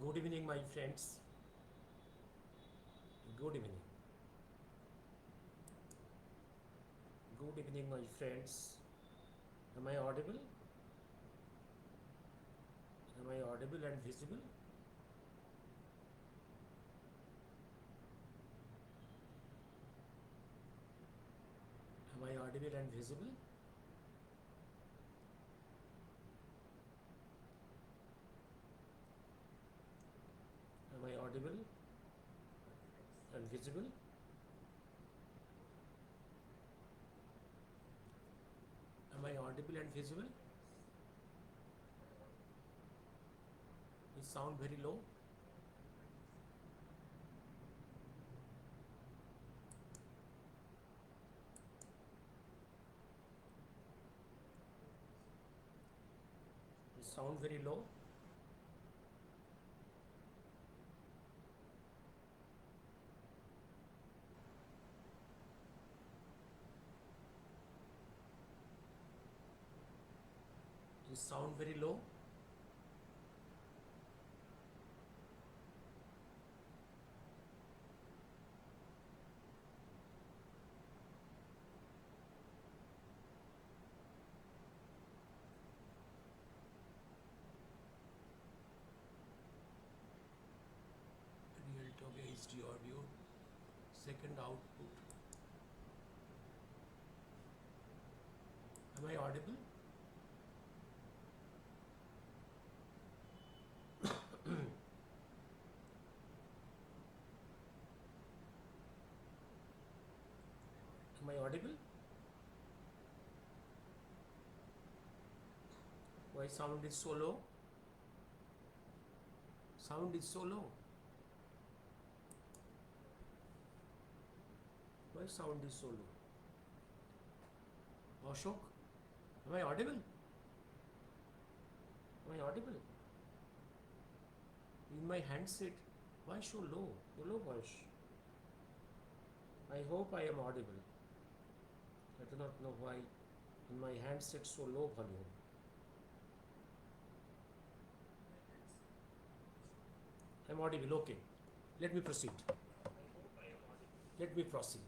Good evening, my friends. Good evening. Good evening, my friends. Am I audible? Am I audible and visible? Am I audible and visible? Am I audible and visible? Am I audible and visible? You sound very low. You sound very low. You sound very low. Real talk HD audio. Second output. Am I audible? Am I audible? Why sound is so low? Sound is so low. Why sound is so low? Ashok, am I audible? Am I audible? In my handset, why so low? Low voice. I hope I am audible. I do not know why in my handset so low volume. I am audible, okay. Let me proceed. Let me proceed.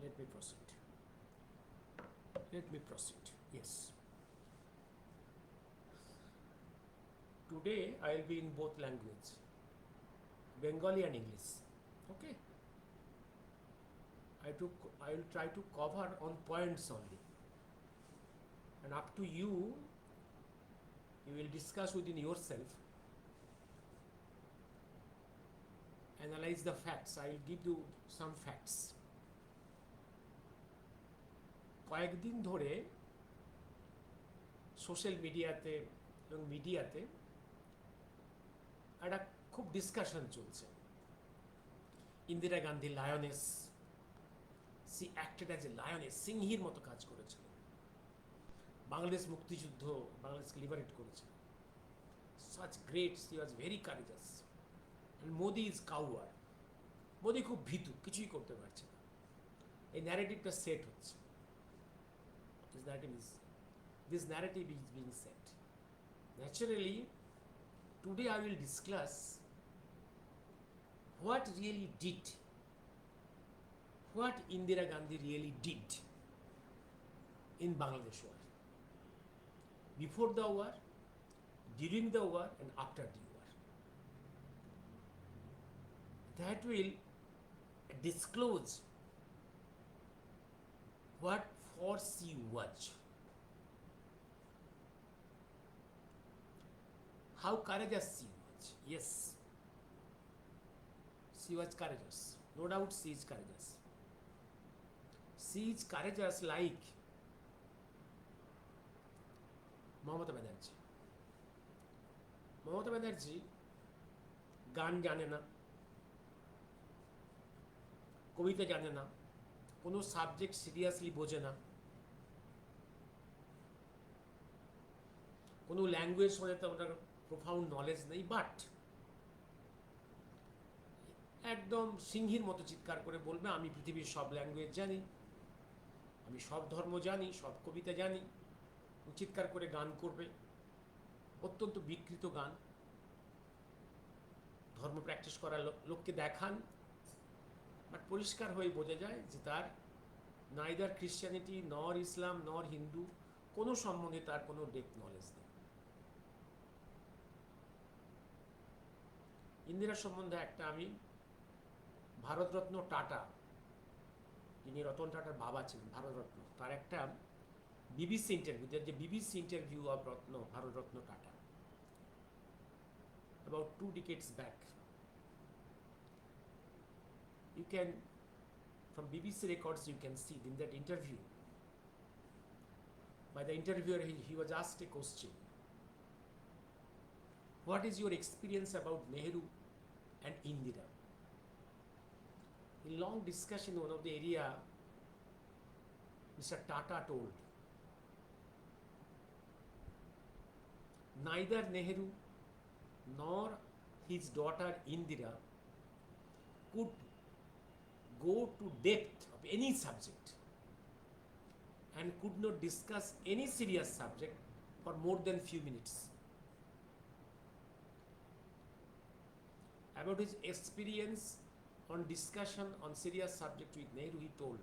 Let me proceed. Let me proceed. Yes. Today I will be in both languages, Bengali and English. Okay. I will try to cover on points only. And up to you, you will discuss within yourself, analyze the facts. I will give you some facts. কয়েকদিন ধরে social মিডিয়াতে এবং মিডিয়াতে একটা খুব discussion চলছে। Indira Gandhi lioness, she acted as a lioness, সিংহীর মতো কাজ করেছিল। বাংলাদেশ মুক্তিযুদ্ধ, বাংলাদেশকে লিবারেট করেছে। Such great, she was very courageous. And Modi is coward, Modi খুব ভীতু, কিছুই করতে পারছে না। এই ন্যারেটিভটা সেট হচ্ছে। This narrative is being set. Naturally, today I will discuss what Indira Gandhi really did in Bangladesh war. Before the war, during the war, and after the war. That will disclose what force she was, how courageous she was. Yes, she was courageous. No doubt she is courageous. She is courageous like Mamata Banerjee. Mamata Banerjee গান জানে না, কবিতা জানে না, কোনো subject seriously বোঝে না, কোনো language সম্বন্ধে ওটার প্রোফাউন্ড নলেজ নেই, বাট একদম সিংহীর মতো চিৎকার করে বলবে আমি পৃথিবীর সব ল্যাঙ্গুয়েজ জানি, আমি সব ধর্ম জানি, সব কবিতা জানি, চিৎকার করে গান করবে, অত্যন্ত বিকৃত গান, ধর্ম প্র্যাকটিস করার লোককে দেখান, বাট পরিষ্কার হয়ে বোঝা যায় যে তার নাইদার ক্রিশ্চিয়ানিটি নর ইসলাম নর হিন্দু কোনো সম্বন্ধে তার কোনো ডেপথ নলেজ নেই। ইন্দিরা সম্বন্ধে একটা আমি ভারতরত্ন টাটা, যিনি রতন টাটার বাবা ছিলেন, ভারতরত্ন, তার একটা বিবিসি ইন্টারভিউ, যে BBC interview of Bharat Ratna tata about 2 decades back. You can, from BBC records, you can see in that interview, by the interviewer, he was asked a question: what is your experience about Nehru and Indira? In long discussion, one of the area, Mr. Tata told, neither Nehru nor his daughter Indira could go to depth of any subject and could not discuss any serious subject for more than few minutes. About his experience on discussion on serious subject with Nehru, he told,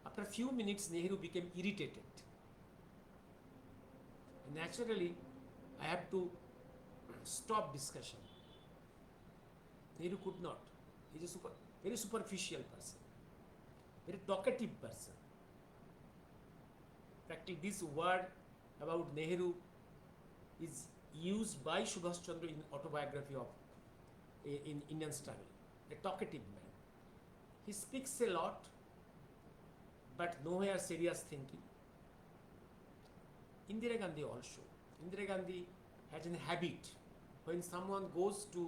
after few minutes Nehru became irritated. Naturally, I have to stop discussion. Nehru could not. He is a very superficial person, very talkative person. Practically, this word about Nehru is used by Subhash Chandra in autobiography of in Indian struggle. A talkative man. He speaks a lot, but nowhere serious thinking. Indira Gandhi also. Indira Gandhi had a habit, when someone goes to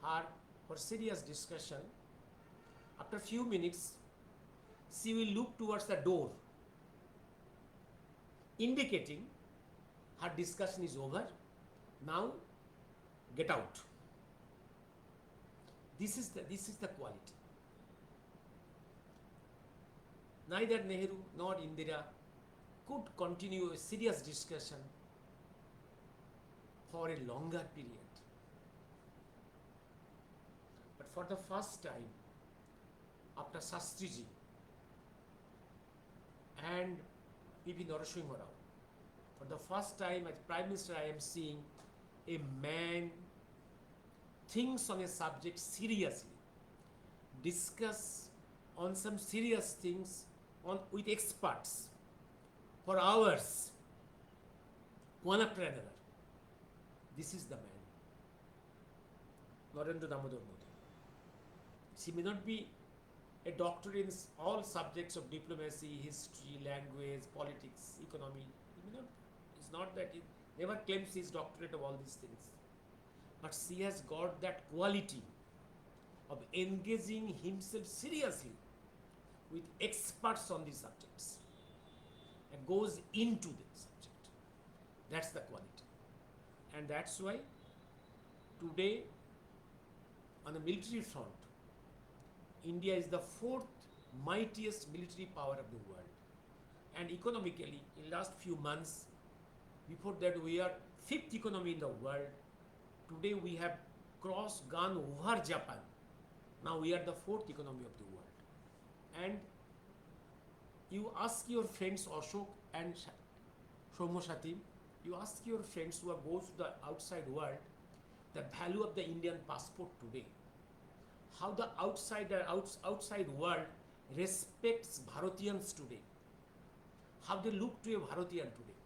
her for serious discussion, after few minutes, she will look towards the door, indicating her discussion is over, now get out. This is the quality. Neither Nehru nor Indira could continue a serious discussion for a longer period. But for the first time, after Shastriji and P.V. Narasimha Rao, for the first time as Prime Minister, I am seeing a man thinks on a subject seriously, discuss on some serious things with experts for hours, one after another. This is the man, Narendra Damodar Modi. She may not be a doctor in all subjects of diplomacy, history, language, politics, economy. It's not that he never claims his doctorate of all these things. But she has got that quality of engaging himself seriously with experts on these subjects and goes into the subject. That's the quality. And that's why today, on the military front, India is the 4th mightiest military power of the world. And economically, in last few months, before that we are 5th economy in the world. Today we have gone over Japan. Now we are the 4th economy of the world. And you ask your friends Ashok and Soumya, you ask your friends who are goes to the outside world the value of the Indian passport today. How the outside world respects Bharatians today. How they look to a Bharatian today.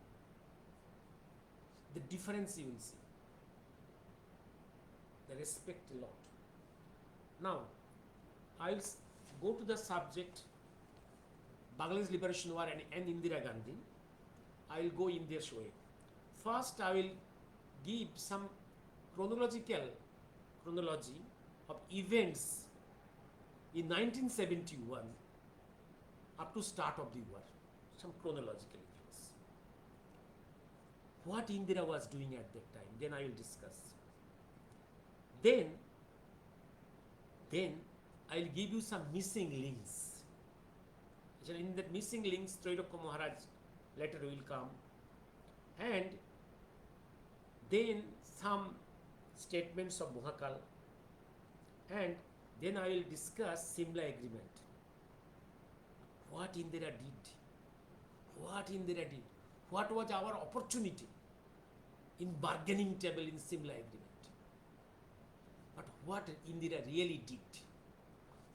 The difference you will see. They respect a lot. Now, I will go to the subject Bangladesh Liberation War and Indira Gandhi. I will go in this way. First, I will give some chronology of events in 1971 up to start of the war. Some chronological events. What Indira was doing at that time, then I will discuss. Then I will give you some missing links. In that missing links, Trailokya Maharaj later will come, and then some statements of Mohakal, and then I will discuss Simla Agreement. What Indira did, what was our opportunity in bargaining table in Simla Agreement, but what Indira really did,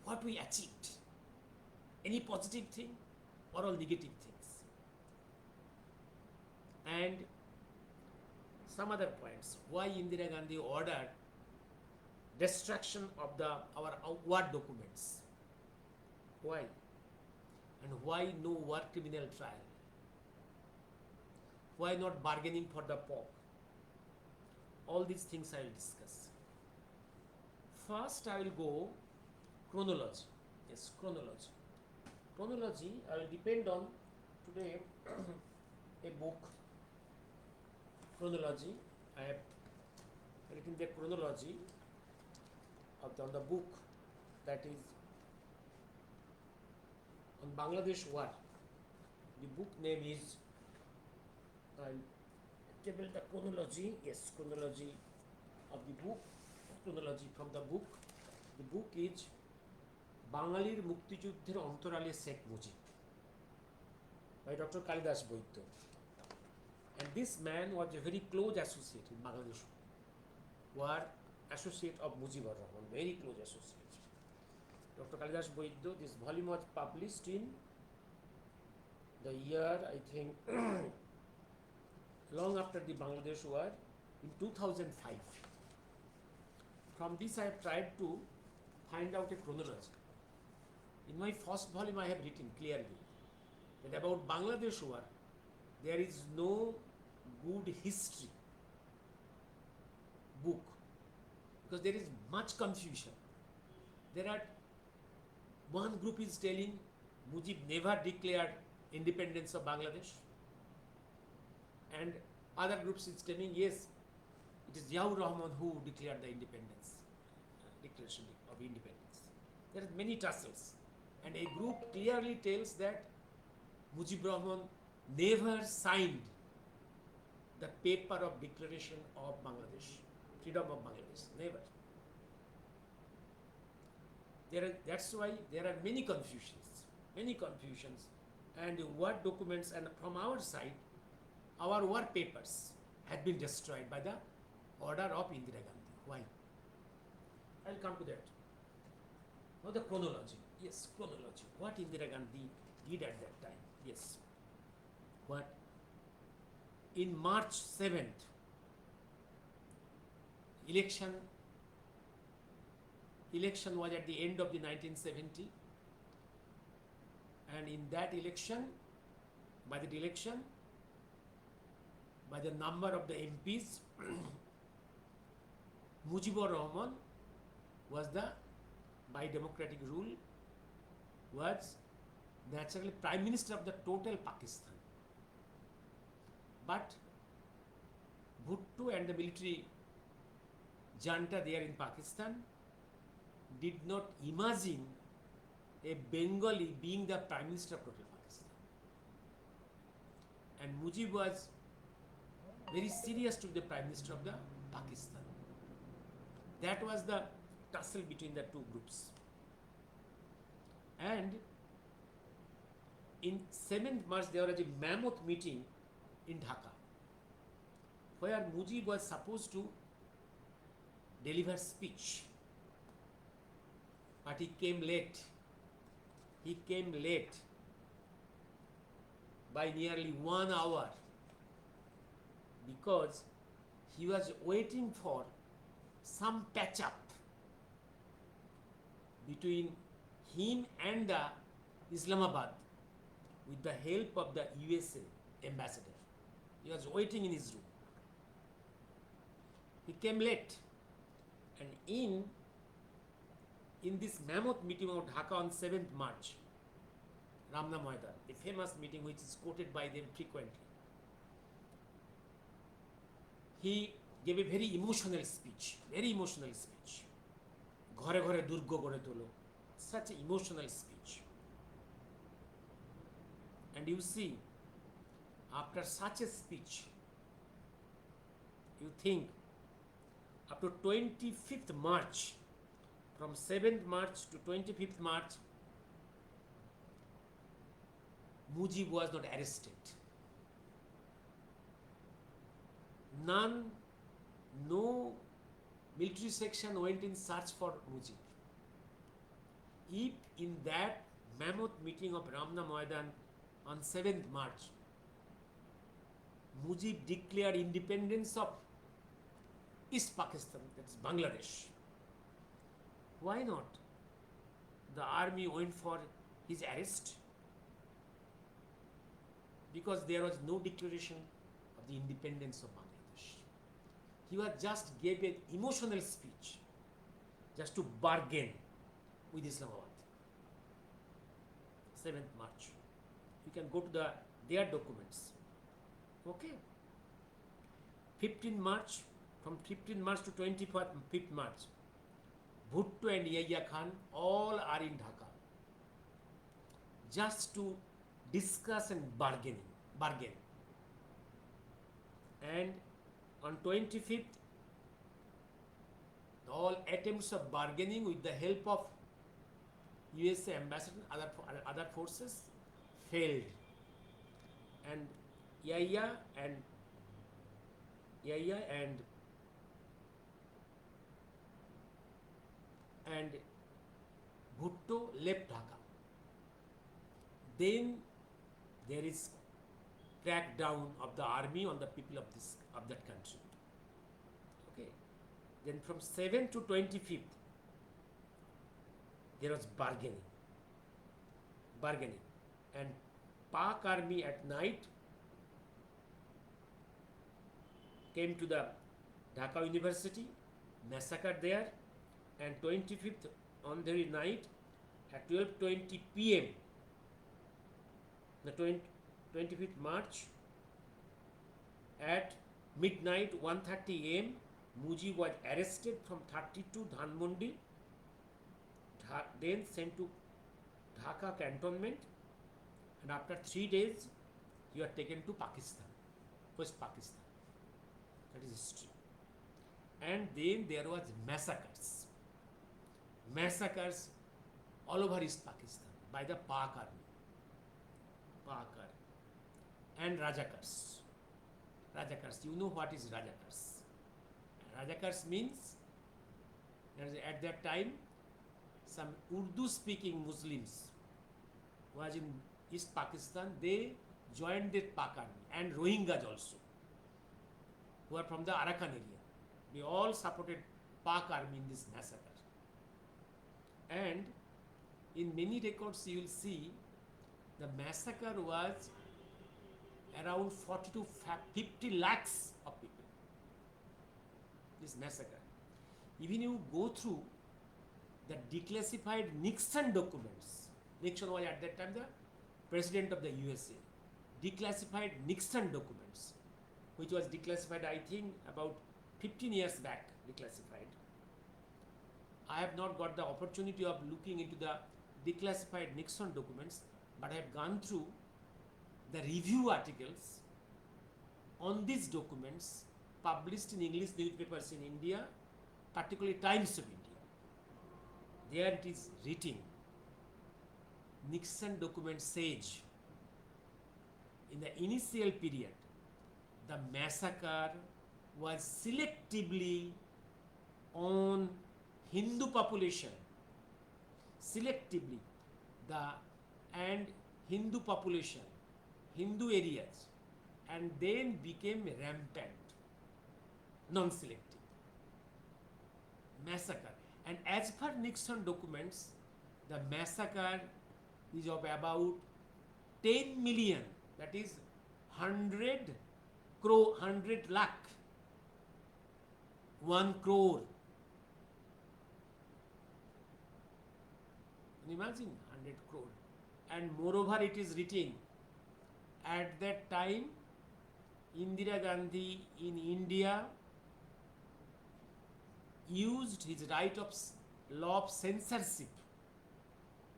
what we achieved, any positive thing or all negative things, and some other points. Why Indira Gandhi ordered destruction of our war documents? Why? And why no war criminal trial? Why not bargaining for the pork? All these things I will discuss. First, I will go chronology. Yes, chronology. Chronology, I will depend on today a book, chronology. I have written the chronology on the book that is on Bangladesh war. The book name is, I'll table the chronology, yes, chronology of the book, chronology from the book. The book is Bangalir Muktijuddher Ontorale Sheikh Mujib by Dr. Kalidas Boitto. And this man was a very close associate in Bangladesh war, associate of Mujibur Rahman, very close associate. Dr. Kalidas Boitto, this volume was published in the year, I think, long after the Bangladesh war, in 2005. From this I have tried to find out a chronology. In my first volume I have written clearly that about Bangladesh war, there is no good history book because there is much confusion. There are, one group is telling Mujib never declared independence of Bangladesh, and other groups is telling yes, it is Ziaur Rahman who declared the independence, declaration of independence. There are many tussles, and a group clearly tells that Mujib Rahman never signed the paper of declaration of Bangladesh, freedom of Bangladesh, never. That's why there are many confusions, and what documents, and from our side, our war papers had been destroyed by the order of Indira Gandhi. Why? I will come to that. Now the chronology. Yes, chronology. What Indira Gandhi did at that time. Yes. What? In March 7th, election was at the end of the 1970, and in that election, by the number of the MPs, Mujibur Rahman was by democratic rule, was naturally Prime Minister of the total Pakistan. But Bhutto and the military junta there in Pakistan did not imagine a Bengali being the Prime Minister of total Pakistan. And Mujib was very serious to be the Prime Minister of the Pakistan. That was the tussle between the two groups. And in 7th March, there was a mammoth meeting in Dhaka, where Mujib was supposed to deliver speech, but he came late. He came late by nearly 1 hour because he was waiting for some patch up between him and the Islamabad with the help of the USA ambassador. He was waiting in his room. He came late, and in this mammoth meeting of Dhaka on 7th March, Ramna Maidan, the famous meeting which is quoted by them frequently, he gave a very emotional speech. Ghore ghore durgo gore tolo. Such an emotional speech. And you see, After such a speech, you think up to 25th March, from 7th March to 25th March, Mujib was not arrested. No military section went in search for Mujib. If in that mammoth meeting of Ramna Maidan on 7th March, Mujib declared independence of East Pakistan, that's Bangladesh, why not the army went for his arrest? Because there was no declaration of the independence of Bangladesh. He was just gave an emotional speech just to bargain with Islamabad. 7th March. You can go to their documents. Okay. 15th March, from 15th March to 25th March, Bhutto and Yahya Khan all are in Dhaka just to discuss and bargain. And on 25th, all attempts of bargaining with the help of USA ambassador, other forces failed, and Yahya and Bhutto left Dhaka. Then there is crackdown of the army on the people of that country. Okay. Then from 7th to 25th, there was bargaining, and Pak army at night came to the Dhaka University, massacred there, and 25th on the night at 12:20 p.m. the 25th March at midnight 1:30 a.m. Mujib was arrested from 32 Dhanmondi, then sent to Dhaka cantonment, and after 3 days he was taken to Pakistan, West Pakistan. That is history. And then there was massacres all over East Pakistan by the Pak army. And Rajakars. You know what is Rajakars? Rajakars means at that time some Urdu speaking Muslims was in East Pakistan, they joined the Pak army, and Rohingyas also, who are from the Arakan area. They all supported Pak army in this massacre. And in many records you will see the massacre was around 40 to 50 lakhs of people. This massacre. Even you go through the declassified Nixon documents. Nixon was at that time the president of the USA. Declassified Nixon documents, which was declassified I think about 15 years back, declassified. I have not got the opportunity of looking into the declassified Nixon documents, but I have gone through the review articles on these documents published in English newspapers in India, particularly Times of India. There it is written, Nixon document says, in the initial period, the massacre was selectively on Hindu population, Hindu areas, and then became rampant, non-selective massacre. And as per Nixon documents, the massacre is of about 10 million, that is 100 lakh, 1 crore. Imagine 100 crore. And moreover, it is written, at that time, Indira Gandhi in India used his right of law of censorship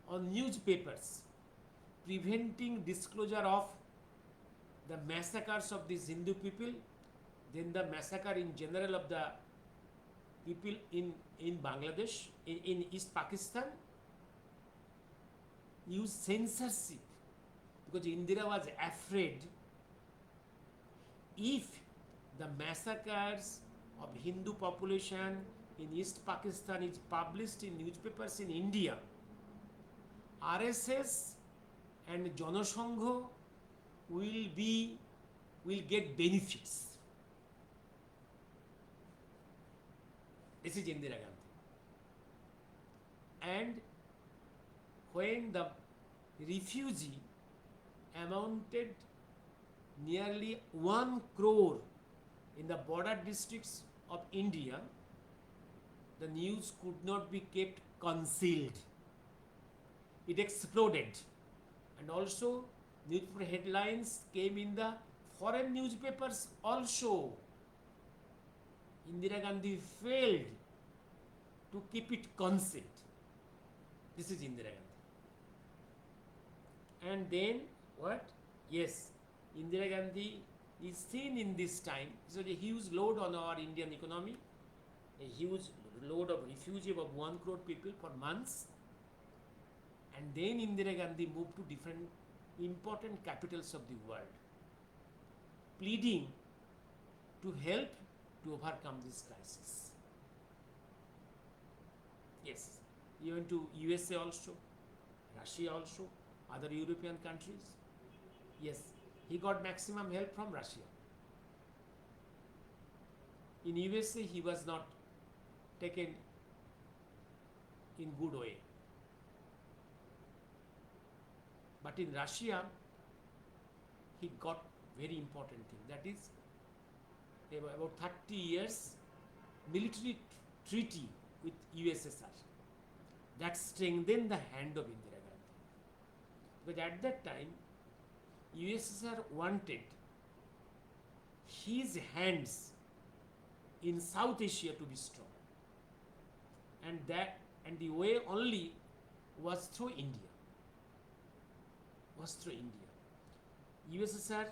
on newspapers, preventing disclosure of the massacres of these Hindu people, then the massacre in general of the people in Bangladesh, in East Pakistan, used censorship because Indira was afraid if the massacres of Hindu population in East Pakistan is published in newspapers in India, RSS and Janasangha will get benefits. This is Indira Gandhi. And when the refugee amounted nearly 1 crore in the border districts of India, the news could not be kept concealed. It exploded. And also, newspaper headlines came in the foreign newspapers also. Indira Gandhi failed to keep it concealed. This is Indira Gandhi. And then what? Yes, Indira Gandhi is seen in this time. So a huge load on our Indian economy, a huge load of refugees of 1 crore people for months. And then Indira Gandhi moved to different important capitals of the world, pleading to help to overcome this crisis. Yes, he went to USA also, Russia also, other European countries. Yes, he got maximum help from Russia. In USA, he was not taken in good way. But in Russia, he got very important thing. That is, about 30 years military treaty with USSR. That strengthened the hand of Indira Gandhi. Because at that time, USSR wanted his hands in South Asia to be strong. And the way only was through India. USSR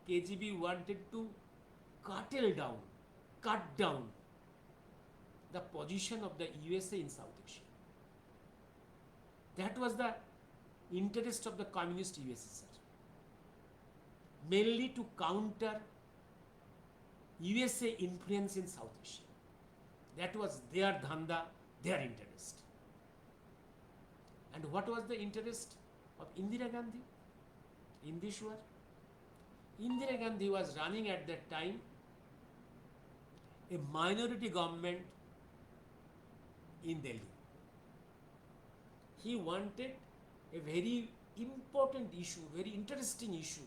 KGB wanted to cut down the position of the USA in South Asia. That was the interest of the communist USSR. Mainly to counter USA influence in South Asia. That was their dhanda, their interest. And what was the interest of Indira Gandhi in this war? Indira Gandhi was running at that time a minority government in Delhi. He wanted a very important issue, very interesting issue,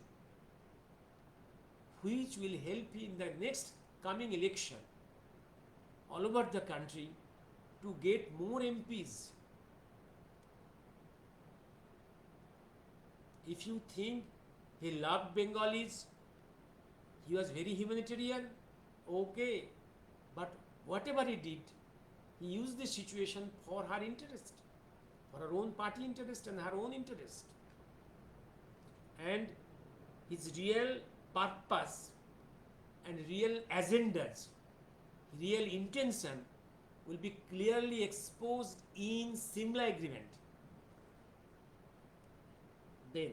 which will help in the next coming election all over the country to get more MPs. If you think he loved Bengalis, he was very humanitarian, okay, but whatever he did, he used the situation for her interest, for her own party interest and her own interest. And his real purpose and real agendas, real intention will be clearly exposed in Simla Agreement. Then,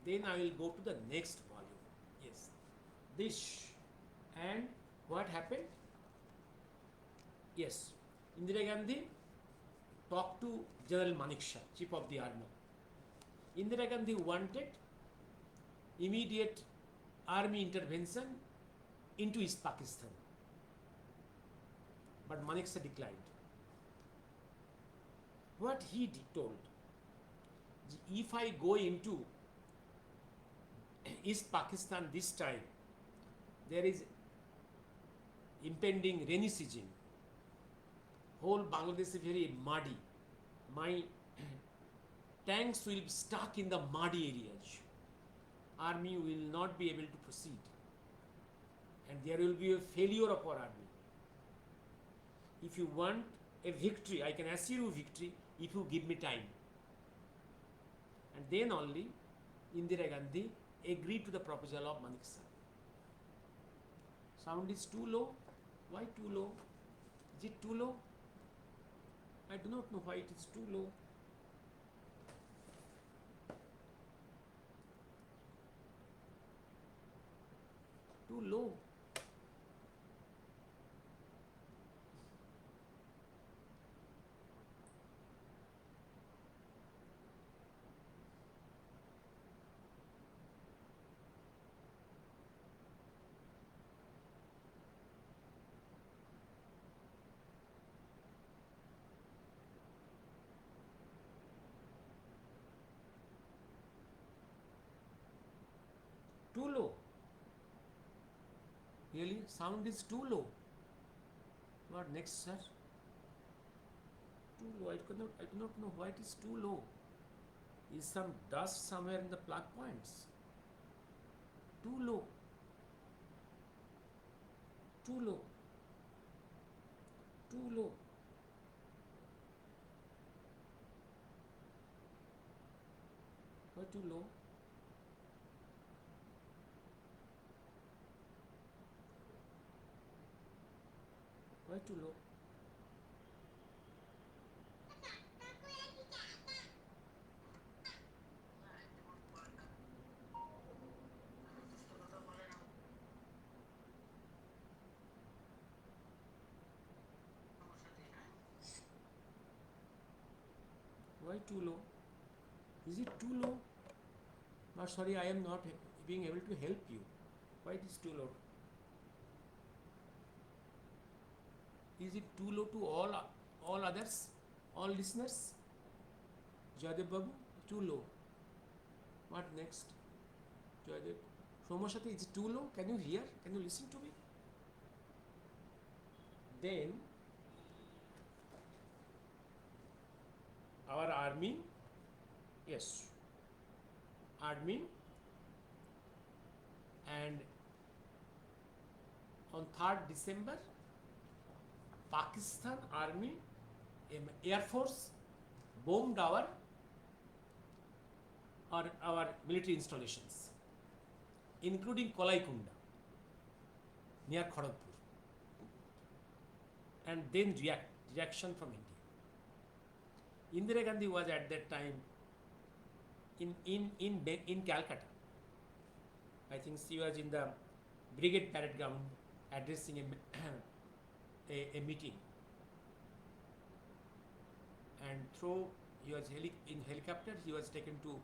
then I will go to the next volume. Yes, this. And what happened? Yes, Indira Gandhi talked to General Manekshaw, Chief of the Army. Indira Gandhi wanted immediate army intervention into East Pakistan. But Manekshaw declined. What he told, if I go into East Pakistan this time, there is impending rainy season. Whole Bangladesh is very muddy. My tanks will be stuck in the muddy areas. Army will not be able to proceed. And there will be a failure of our army. If you want a victory, I can assure you victory if you give me time. And then only Indira Gandhi agreed to the proposal of Maniksa. Sound is too low. Why too low? Is it too low? I do not know why it is too low. Too low. Too low. Really? Sound is too low. What next, sir? Too low. I do not know why it is too low. Is some dust somewhere in the plug points? Too low. Too low. Too low. Why too low? Why too low? Why too low? Is it too low? No, sorry, I am not being able to help you. Why it is too low? Is it too low to all others, all listeners? Joydev Babu, too low. What next? Joydev, Somashati, is it too low? Can you hear? Can you listen to me? Then our army, yes, army, and on 3rd December, Pakistan Army, Air Force bombed our military installations, including Kolaikunda near Kharagpur, and then reaction from India. Indira Gandhi was at that time in Calcutta. I think she was in the brigade parade ground addressing a meeting, and through he was in helicopter, he was taken to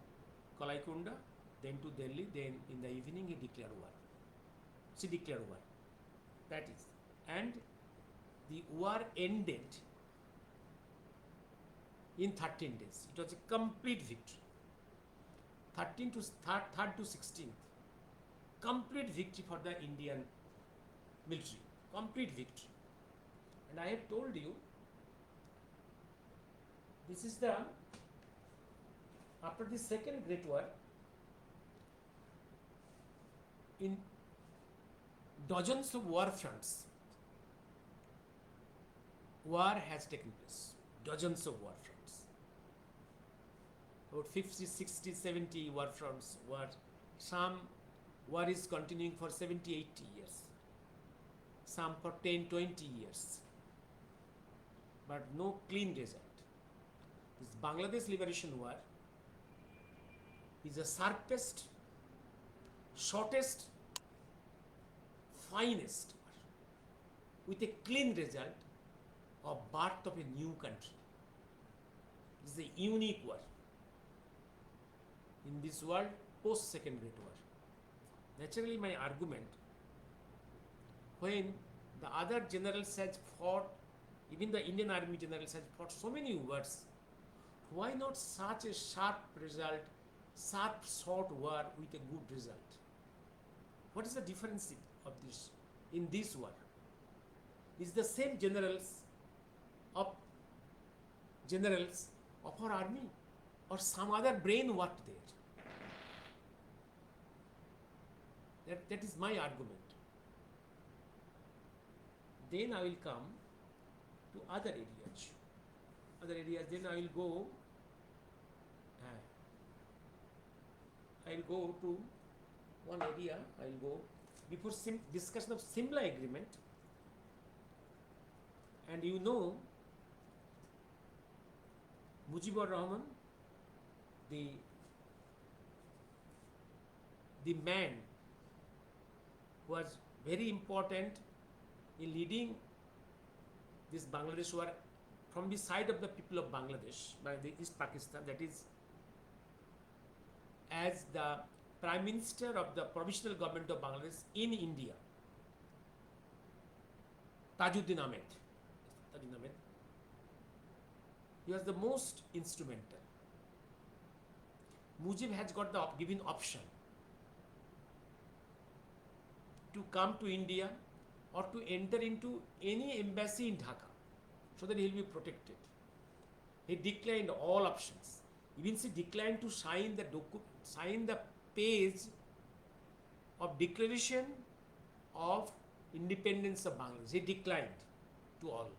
Kolaikunda, then to Delhi, then in the evening he declared war. She declared war. That is, and the war ended in 13 days. It was a complete victory. 3rd to 16th, complete victory for the Indian military. Complete victory. And I have told you, this is the, after the second Great War, in dozens of war fronts, war has taken place. Dozens of war fronts. About 50, 60, 70 war fronts were, some war is continuing for 70, 80 years. Some for 10, 20 years. But no clean result. This Bangladesh Liberation War is the sharpest, shortest, finest war with a clean result of birth of a new country. This is a unique war in this world post Second Great War. Naturally, my argument, when the other generals has fought, even the Indian Army generals has fought so many wars, why not such a sharp result, sharp short war with a good result? What is the difference of this in this war? Is the same generals of our army, or some other brain worked there? That is my argument. Then I will come to other areas. Then I will go. I'll go to one area. I'll go before discussion of Simla Agreement. And you know, Mujibur Rahman, the man who was very important in leading this Bangladesh war from the side of the people of Bangladesh, by the East Pakistan, that is, as the Prime Minister of the Provisional Government of Bangladesh in India, Tajuddin Ahmed. He was the most instrumental. Mujib has got the given option to come to India or to enter into any embassy in Dhaka so that he will be protected. He declined all options. Even he declined to sign the page of Declaration of Independence of Bangladesh. He declined to all.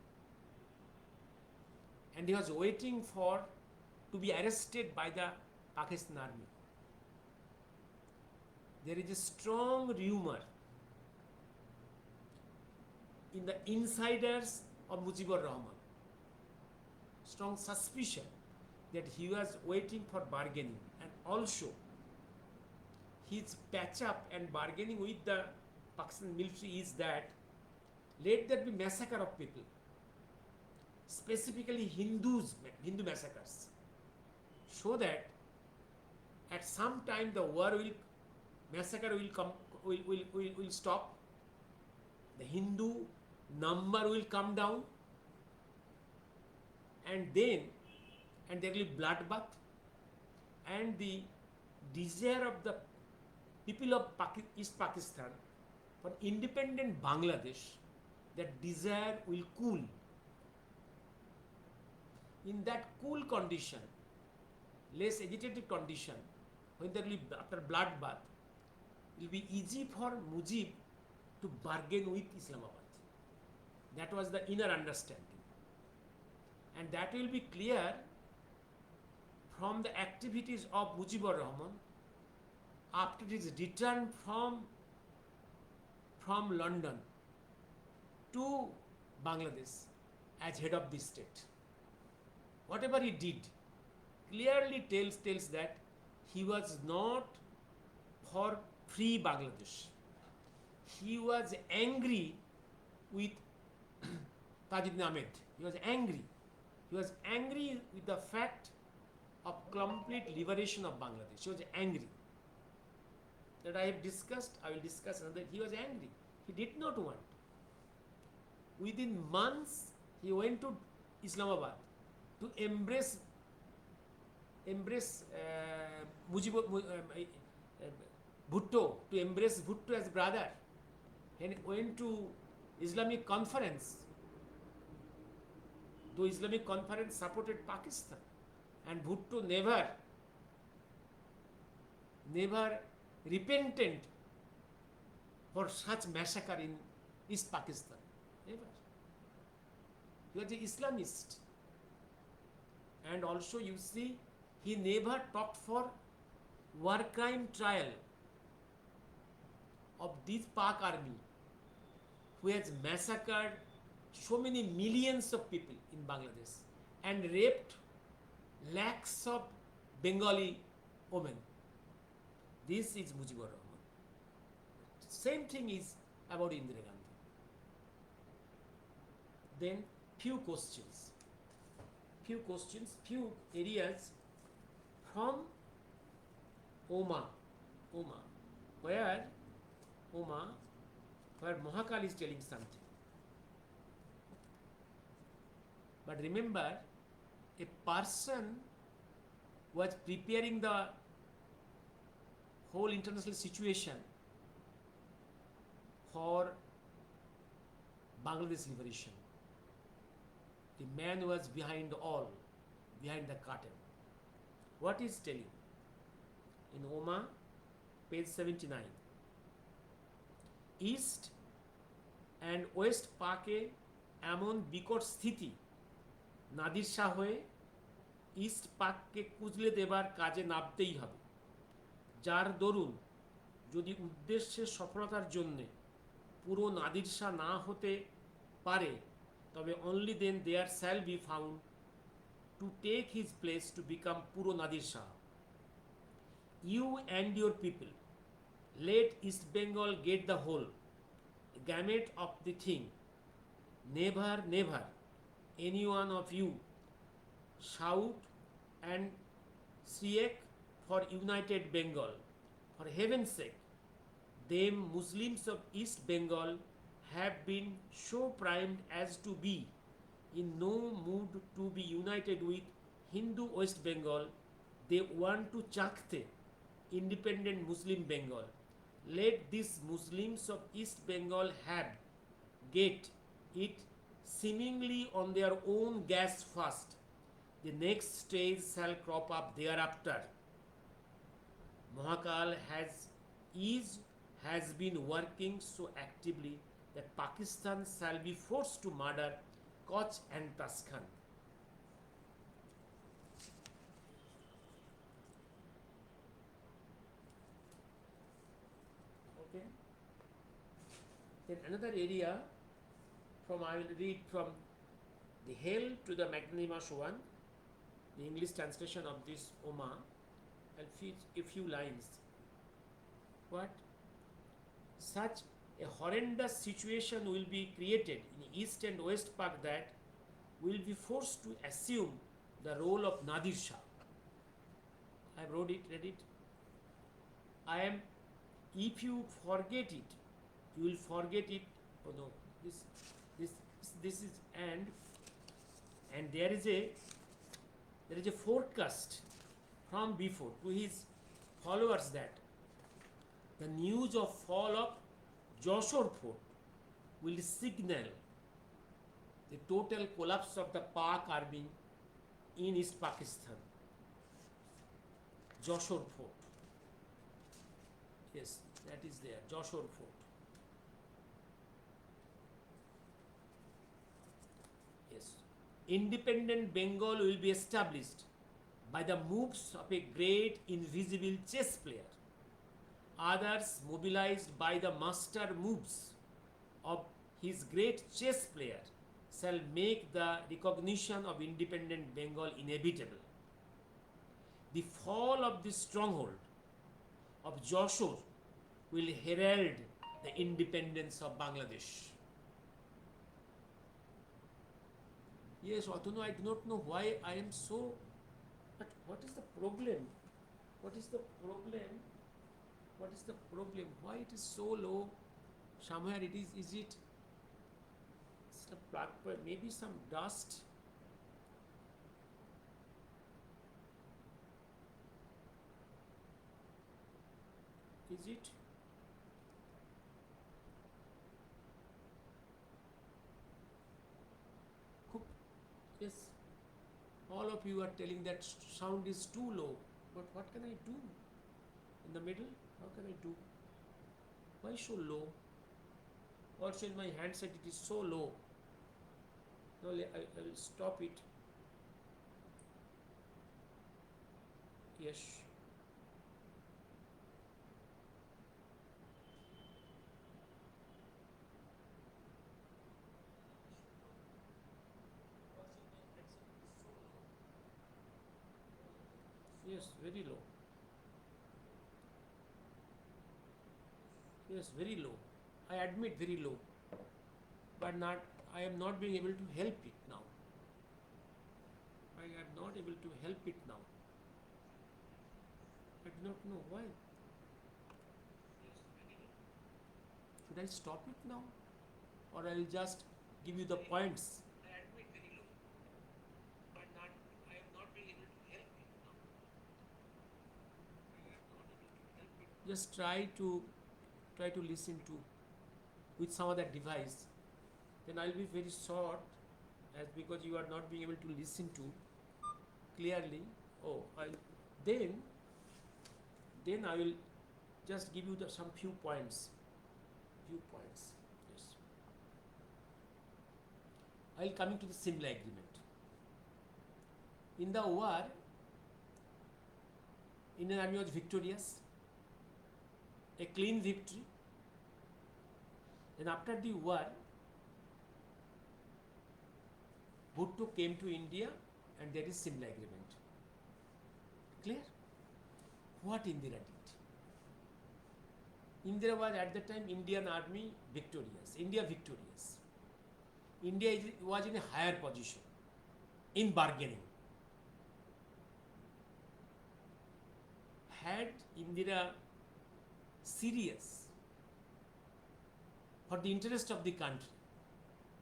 And he was waiting to be arrested by the Pakistan army. There is a strong rumor in the insiders of Mujibur Rahman, strong suspicion that he was waiting for bargaining, and also his patch up and bargaining with the Pakistan military is that let there be massacre of people, specifically Hindu massacres, so that at some time the massacre will stop, the Hindu number will come down, and there will be bloodbath, and the desire of the people of East Pakistan for independent Bangladesh, that desire will cool. In that cool condition, less agitated condition, when there will be after bloodbath, it will be easy for Mujib to bargain with Islamabad. That was the inner understanding. And that will be clear from the activities of Mujibur Rahman after his return from London to Bangladesh as head of the state. Whatever he did clearly tells that he was not for free Bangladesh. He was angry with Tajuddin Ahmed. He was angry. He was angry with the fact of complete liberation of Bangladesh. He was angry. That I have discussed, I will discuss another. He was angry. He did not want. Within months, he went to Islamabad to embrace Bhutto, to embrace Bhutto as brother, and went to Islamic conference. Though Islamic conference supported Pakistan, and Bhutto never repented for such massacre in East Pakistan. Never. He was an Islamist. And also you see, he never talked for war crime trial of this Pak army who has massacred so many millions of people in Bangladesh and raped lakhs of Bengali women. This is Mujibur Rahman. Same thing is about Indira Gandhi. Then few areas from Oma, where Mahakal is telling something. But remember, a person was preparing the whole international situation for Bangladesh liberation. The man was behind the curtain. What is telling? In Oma, page 79. East and West Pake এমন বিকট স্থিতি নাদির শাহ হয়ে east পাককে কুঁজলে দেবার কাজে নামতেই হবে, যার দরুন যদি উদ্দেশ্যের সফলতার জন্যে পুরো নাদির শাহ না হতে পারে, তবে only then there shall be found to take his place to become পুরো Nadir Shah. You and your people let East Bengal get the whole gamut of the thing. Never, never any one of you shout and shriek for United Bengal. For heaven's sake, them Muslims of East Bengal have been so primed as to be in no mood to be united with Hindu West Bengal. They want to chakte independent Muslim Bengal. Let these Muslims of East Bengal have get it seemingly on their own gas first. The next stage shall crop up thereafter. Mahakal has been working so actively that Pakistan shall be forced to murder Koch and Taskan. Okay. Then another area I will read from the Hell to the Magnanimous One, the English translation of this Oma. I'll feed a few lines. What? Such a horrendous situation will be created in East and West Pak that will be forced to assume the role of Nadir Shah. I have read it. I am, if you forget it, you will forget it. Oh no, this is and there is a forecast from before to his followers that the news of fall of Jashore Fort will signal the total collapse of the Pak army in East Pakistan. Jashore Fort. Yes, that is there. Jashore Fort. Yes. Independent Bengal will be established by the moves of a great invisible chess player. Others, mobilized by the master moves of his great chess player, shall make the recognition of independent Bengal inevitable. The fall of the stronghold of Jashore will herald the independence of Bangladesh. Yes, Atunu, I do not know why I am so. But what is the problem? What is the problem? What is the problem? Why it is so low? Somewhere it is. Is it? It's a black, maybe some dust. Is it? Yes. All of you are telling that sound is too low. But what can I do? In the middle? How can I do? Why so low? Also in my handset it is so low. Now I will stop it. Yes. Yes, very low. Yes, very low. I admit very low. But I am not being able to help it now. I am not able to help it now. I do not know why. Should I stop it now? Or I will just give you the points? I admit very low. But I am not being able to help it now. I am not able to help it. Just try to listen to with some other device. Then I'll be very short, as because you are not being able to listen to clearly. Oh, then I will just give you some few points. Yes. While coming to the Simla Agreement. In the war, Indian Army was victorious, a clean victory. Then after the war, Bhutto came to India and there is Simla Agreement. Clear? What Indira did? Indira was at the time Indian Army victorious, India victorious. India was in a higher position in bargaining. Had Indira serious for the interest of the country,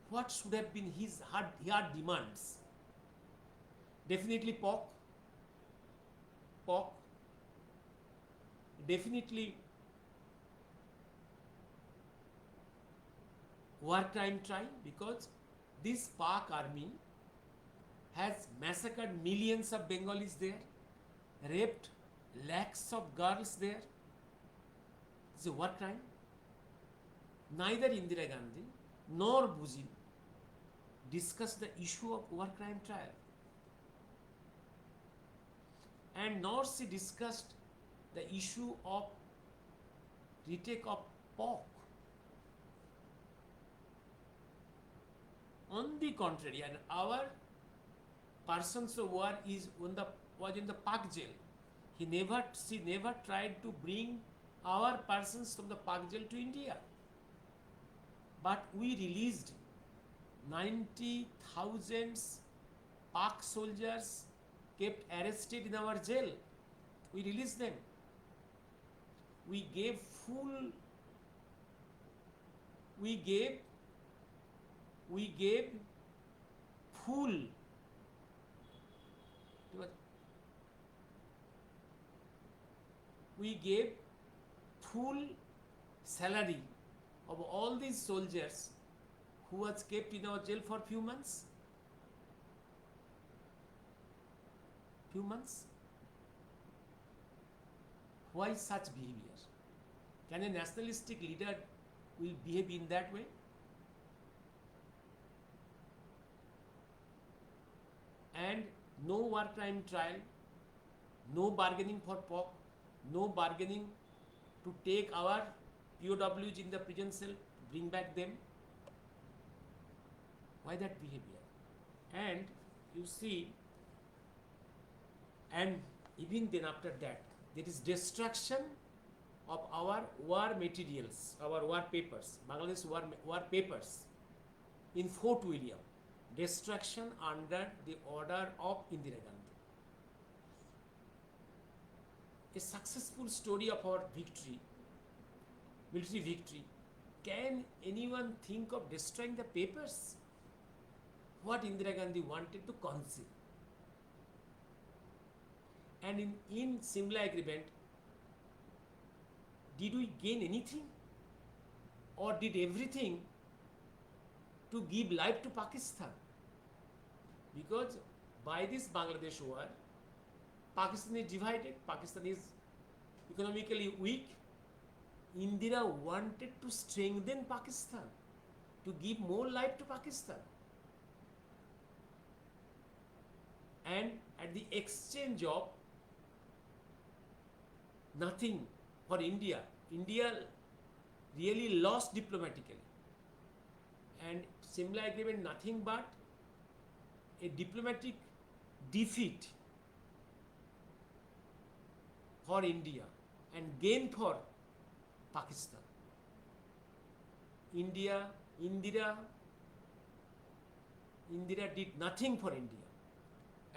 what should have been her demands? Definitely POC, definitely war crime trial, because this Pak army has massacred millions of Bengalis there, raped lakhs of girls there. It's a war crime. Neither Indira Gandhi nor Buzin discussed the issue of war crime trial, and nor she discussed the issue of retake of POC. On the contrary, and our persons of war was in the Pak jail. She never tried to bring our persons from the Pak jail to India. But we released 90,000 Pak soldiers kept arrested in our jail. We released them. We gave full we gave full salary of all these soldiers who was kept in our jail for few months. Why such behavior? Can a nationalistic leader will behave in that way? And no war crime trial, no bargaining for POC, no bargaining to take our POWs in the prison cell, bring back them. Why that behavior? And you see, and even then after that, there is destruction of our war materials, our war papers, Bangladesh war papers in Fort William. Destruction under the order of Indira Gandhi. A successful story of our victory, military victory. Can anyone think of destroying the papers? What Indira Gandhi wanted to conceal. And in Simla Agreement, did we gain anything? Or did everything to give life to Pakistan? Because by this Bangladesh war, Pakistan is divided, Pakistan is economically weak. Indira wanted to strengthen Pakistan, to give more life to Pakistan. And at the exchange of nothing for India, India really lost diplomatically. And Simla Agreement nothing but a diplomatic defeat for India and gain for Pakistan. Indira did nothing for India.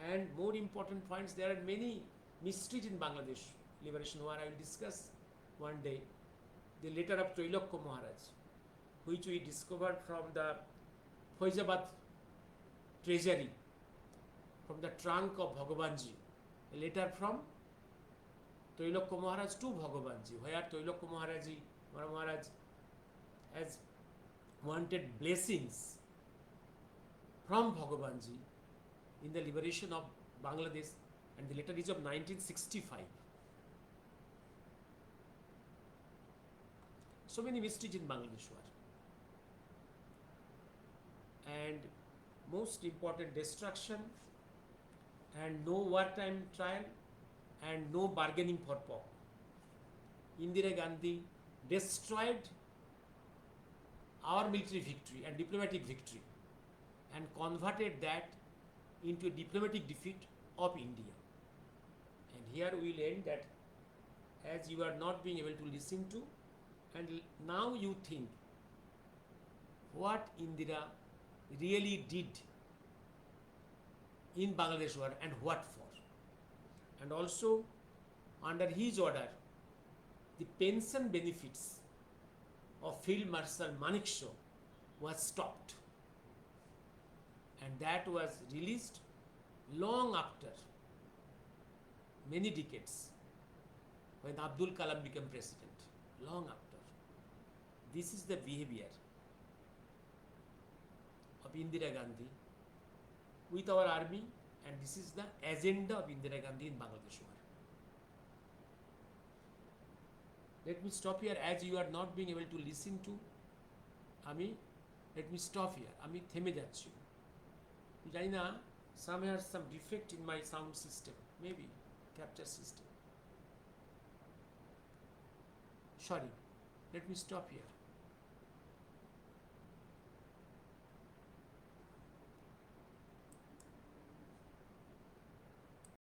And more important points, there are many mysteries in Bangladesh Liberation War. I will discuss one day. The letter of Trailokya Maharaj, which we discovered from the Faizabad treasury, from the trunk of Bhagavanji. A letter from Trailokya Maharaj to Bhagavanji, where Trailokya Maharaj has wanted blessings from Bhagavanji in the liberation of Bangladesh, and the letter is of 1965. So many mysteries in Bangladesh war. And most important destruction and no wartime trial and no bargaining for POC. Indira Gandhi destroyed our military victory and diplomatic victory and converted that into a diplomatic defeat of India. And here we will end that, as you are not being able to listen to, and now you think what Indira really did in Bangladesh war and what for. And also under his order, the pension benefits of Field Marshal Manekshaw was stopped, and that was released long after many decades when Abdul Kalam became president, long after. This is the behavior of Indira Gandhi with our army, and this is the agenda of Indira Gandhi in Bangladesh war. Let me stop here, as you are not being able to listen to let me stop here. আমি থেমে যাচ্ছি, জানি না, some has some defect in my sound system, maybe capture system. Sorry, let me stop here.